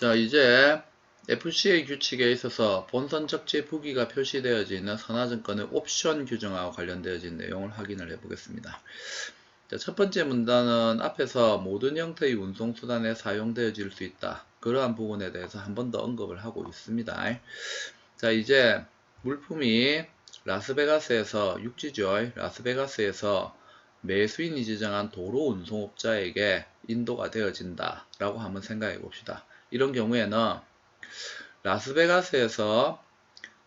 자, 이제 FCA 규칙에 있어서 본선 적재 부기가 표시되어져 있는 선화증권의 옵션 규정하고 관련되어진 내용을 확인을 해 보겠습니다. 자, 첫 번째 문단은 앞에서 모든 형태의 운송수단에 사용되어질 수 있다. 그러한 부분에 대해서 한 번 더 언급을 하고 있습니다. 자, 이제 물품이 라스베가스에서 육지죠. 라스베가스에서 매수인이 지정한 도로 운송업자에게 인도가 되어진다 라고 한번 생각해 봅시다. 이런 경우에는 라스베가스에서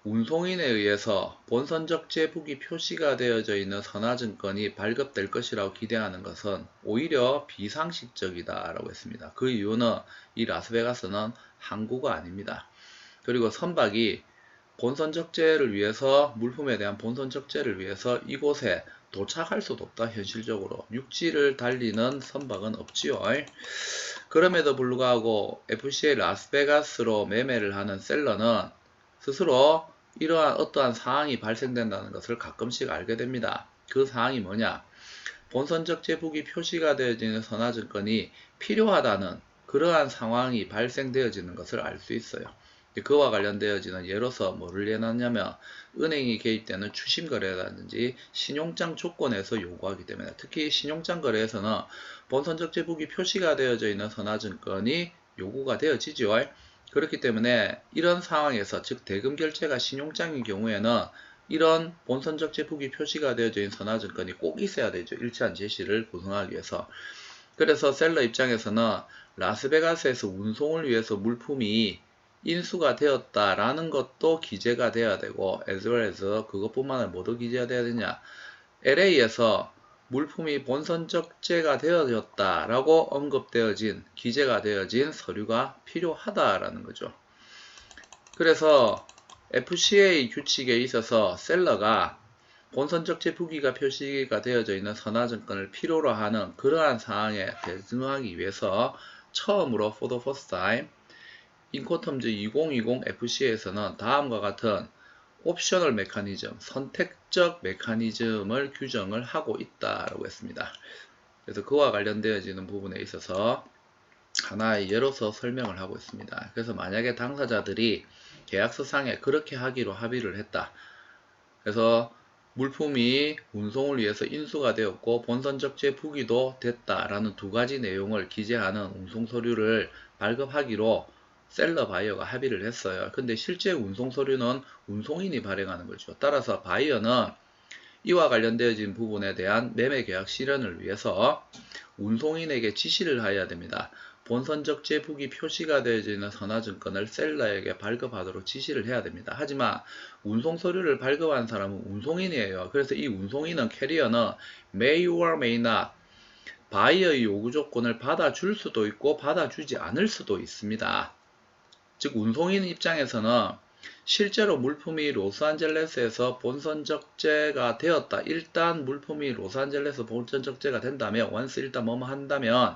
운송인에 의해서 본선적 제북이 표시가 되어져 있는 선화증권이 발급될 것이라고 기대하는 것은 오히려 비상식적이다 라고 했습니다. 그 이유는 이 라스베가스는 항구가 아닙니다. 그리고 선박이 본선적재를 위해서, 물품에 대한 본선적재를 위해서 이곳에 도착할 수도 없다. 현실적으로 육지를 달리는 선박은 없지요. 그럼에도 불구하고 FCA 라스베가스로 매매를 하는 셀러는 스스로 이러한 어떠한 상황이 발생된다는 것을 가끔씩 알게 됩니다. 그 상황이 뭐냐? 본선적 제북이 표시가 되어지는 선화증권이 필요하다는 그러한 상황이 발생되어지는 것을 알 수 있어요. 그와 관련되어지는 예로서 뭐를 예놨냐면 은행이 개입되는 추심거래라든지 신용장 조건에서 요구하기 때문에, 특히 신용장 거래에서는 본선적 제북이 표시가 되어져 있는 선화증권이 요구가 되어지죠. 그렇기 때문에 이런 상황에서, 즉 대금 결제가 신용장인 경우에는 이런 본선적 제북이 표시가 되어져 있는 선화증권이 꼭 있어야 되죠. 일치한 제시를 구성하기 위해서. 그래서 셀러 입장에서는 라스베가스에서 운송을 위해서 물품이 인수가 되었다라는 것도 기재가 돼야 되고, as well as 그것뿐만 아니라 뭐도 기재가 돼야 되냐, LA에서 물품이 본선적재가 되어졌다라고 언급되어진, 기재가 되어진 서류가 필요하다라는 거죠. 그래서 FCA 규칙에 있어서 셀러가 본선적재 부기가 표시가 되어져 있는 선화증권을 필요로 하는 그러한 상황에 대응하기 위해서 처음으로 for the first time 인코텀즈 2020 FCA에서는 다음과 같은 옵셔널 메커니즘, 선택적 메커니즘을 규정을 하고 있다라고 했습니다. 그래서 그와 관련되어지는 부분에 있어서 하나의 예로서 설명을 하고 있습니다. 그래서 만약에 당사자들이 계약서상에 그렇게 하기로 합의를 했다. 그래서 물품이 운송을 위해서 인수가 되었고 본선적 제부기도 됐다라는 두 가지 내용을 기재하는 운송 서류를 발급하기로 셀러 바이어가 합의를 했어요. 근데 실제 운송 서류는 운송인이 발행하는 거죠. 따라서 바이어는 이와 관련되어진 부분에 대한 매매 계약 실현을 위해서 운송인에게 지시를 해야 됩니다. 본선적 제북이 표시가 되어지는 선화증권을 셀러에게 발급하도록 지시를 해야 됩니다. 하지만 운송 서류를 발급한 사람은 운송인이에요. 그래서 이 운송인은, 캐리어는 may or may not 바이어의 요구 조건을 받아줄 수도 있고 받아주지 않을 수도 있습니다. 즉 운송인 입장에서는 실제로 물품이 로스안젤레스에서 본선적재가 되었다. 일단 물품이 로스안젤레스 본선적재가 된다면, once 일단 뭐뭐 한다면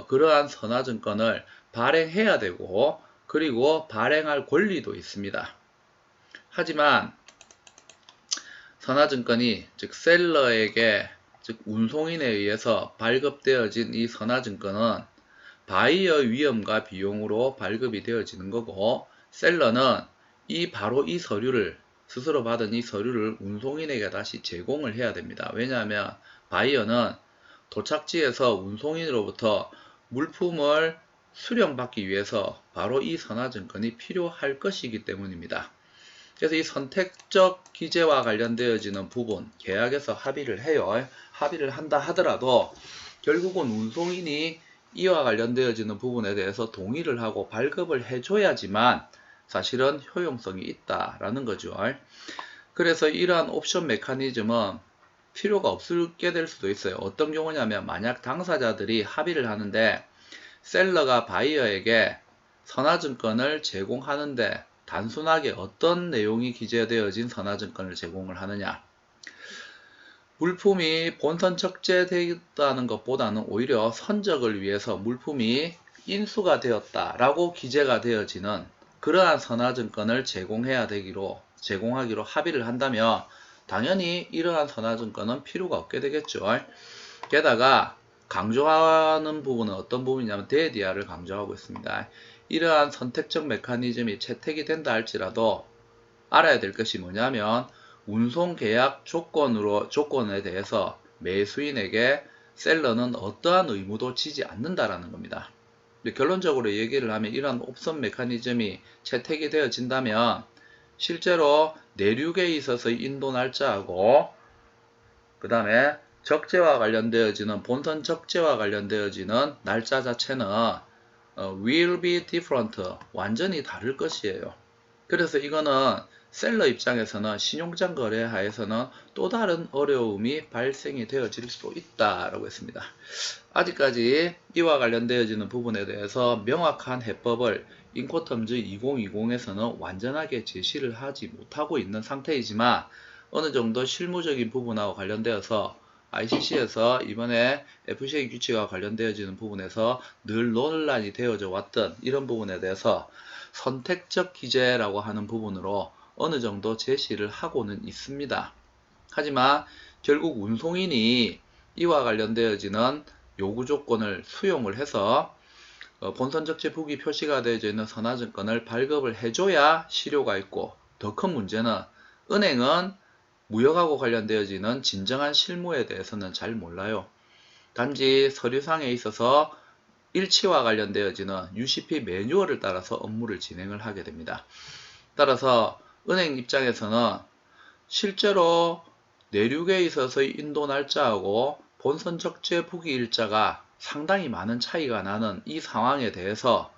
그러한 선화증권을 발행해야 되고, 그리고 발행할 권리도 있습니다. 하지만 선화증권이, 즉 셀러에게, 즉 운송인에 의해서 발급되어진 이 선화증권은 바이어 위험과 비용으로 발급이 되어지는 거고, 셀러는 바로 이 서류를, 스스로 받은 이 서류를 운송인에게 다시 제공을 해야 됩니다. 왜냐하면 바이어는 도착지에서 운송인으로부터 물품을 수령받기 위해서 바로 이 선화증권이 필요할 것이기 때문입니다. 그래서 이 선택적 기재와 관련되어지는 부분, 계약에서 합의를 해요. 합의를 한다 하더라도 결국은 운송인이 이와 관련되어지는 부분에 대해서 동의를 하고 발급을 해줘야지만 사실은 효용성이 있다라는 거죠. 그래서 이러한 옵션 메커니즘은 필요가 없게 될 수도 있어요. 어떤 경우냐면, 만약 당사자들이 합의를 하는데 셀러가 바이어에게 선화증권을 제공하는데 단순하게 어떤 내용이 기재되어진 선화증권을 제공을 하느냐, 물품이 본선 적재되었다는 것보다는 오히려 선적을 위해서 물품이 인수가 되었다라고 기재가 되어지는 그러한 선화증권을 제공하기로 합의를 한다면 당연히 이러한 선화증권은 필요가 없게 되겠죠. 게다가 강조하는 부분은 어떤 부분이냐면 데디아를 강조하고 있습니다. 이러한 선택적 메커니즘이 채택이 된다 할지라도 알아야 될 것이 뭐냐면 운송계약 조건에 대해서 매수인에게 셀러는 어떠한 의무도 지지 않는다라는 겁니다. 결론적으로 얘기를 하면 이런 옵션 메커니즘이 채택이 되어진다면 실제로 내륙에 있어서의 인도 날짜하고 그 다음에 적재와 관련되어지는 본선 적재와 관련되어지는 날짜 자체는 will be different, 완전히 다를 것이에요. 그래서 이거는 셀러 입장에서는 신용장 거래하에서는 또 다른 어려움이 발생이 되어질 수 있다라고 했습니다. 아직까지 이와 관련되어지는 부분에 대해서 명확한 해법을 인코텀즈 2020에서는 완전하게 제시를 하지 못하고 있는 상태이지만 어느 정도 실무적인 부분하고 관련되어서 ICC에서 이번에 FCA 규칙과 관련되어지는 부분에서 늘 논란이 되어져 왔던 이런 부분에 대해서 선택적 기재라고 하는 부분으로 어느 정도 제시를 하고는 있습니다. 하지만 결국 운송인이 이와 관련되어지는 요구 조건을 수용을 해서 본선적재 부기 표시가 되어져 있는 선화증권을 발급을 해줘야 실효가 있고, 더 큰 문제는 은행은 무역하고 관련되어지는 진정한 실무에 대해서는 잘 몰라요. 단지 서류상에 있어서 일치와 관련되어지는 UCP 매뉴얼을 따라서 업무를 진행을 하게 됩니다. 따라서 은행 입장에서는 실제로 내륙에 있어서의 인도 날짜하고 본선 적재 부기 일자가 상당히 많은 차이가 나는 이 상황에 대해서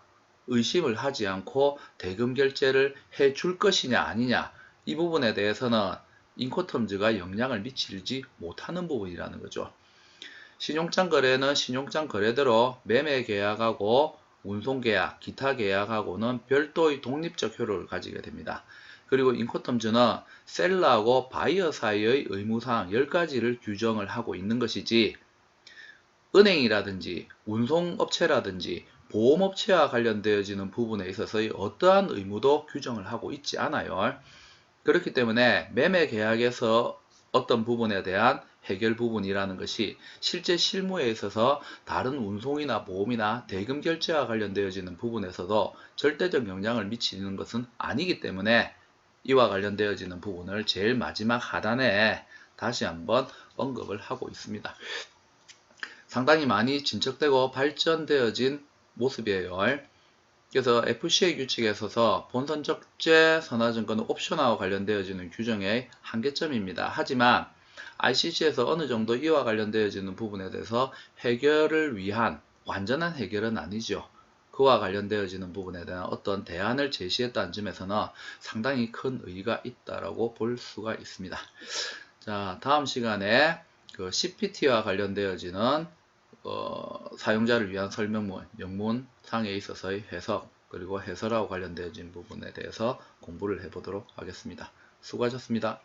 의심을 하지 않고 대금 결제를 해줄 것이냐 아니냐, 이 부분에 대해서는 인코텀즈가 영향을 미치지 못하는 부분이라는 거죠. 신용장 거래는 신용장 거래대로 매매 계약하고 운송 계약, 기타 계약하고는 별도의 독립적 효력을 가지게 됩니다. 그리고 인코텀즈는 셀러하고 바이어 사이의 의무사항 10가지를 규정을 하고 있는 것이지, 은행이라든지 운송업체라든지 보험업체와 관련되어지는 부분에 있어서의 어떠한 의무도 규정을 하고 있지 않아요. 그렇기 때문에 매매 계약에서 어떤 부분에 대한 해결 부분이라는 것이 실제 실무에 있어서 다른 운송이나 보험이나 대금 결제와 관련되어지는 부분에서도 절대적 영향을 미치는 것은 아니기 때문에 이와 관련되어지는 부분을 제일 마지막 하단에 다시 한번 언급을 하고 있습니다. 상당히 많이 진척되고 발전되어진 모습이에요. 그래서 FCA 규칙에 있어서 본선 적재 선화증권은 옵션하고 관련되어지는 규정의 한계점입니다. 하지만 ICC에서 어느 정도 이와 관련되어지는 부분에 대해서 해결을 위한 완전한 해결은 아니죠. 그와 관련되어지는 부분에 대한 어떤 대안을 제시했다는 점에서는 상당히 큰 의의가 있다라고 볼 수가 있습니다. 자, 다음 시간에 그 CPT와 관련되어지는 사용자를 위한 설명문, 영문상에 있어서의 해석, 그리고 해설하고 관련되어진 부분에 대해서 공부를 해보도록 하겠습니다. 수고하셨습니다.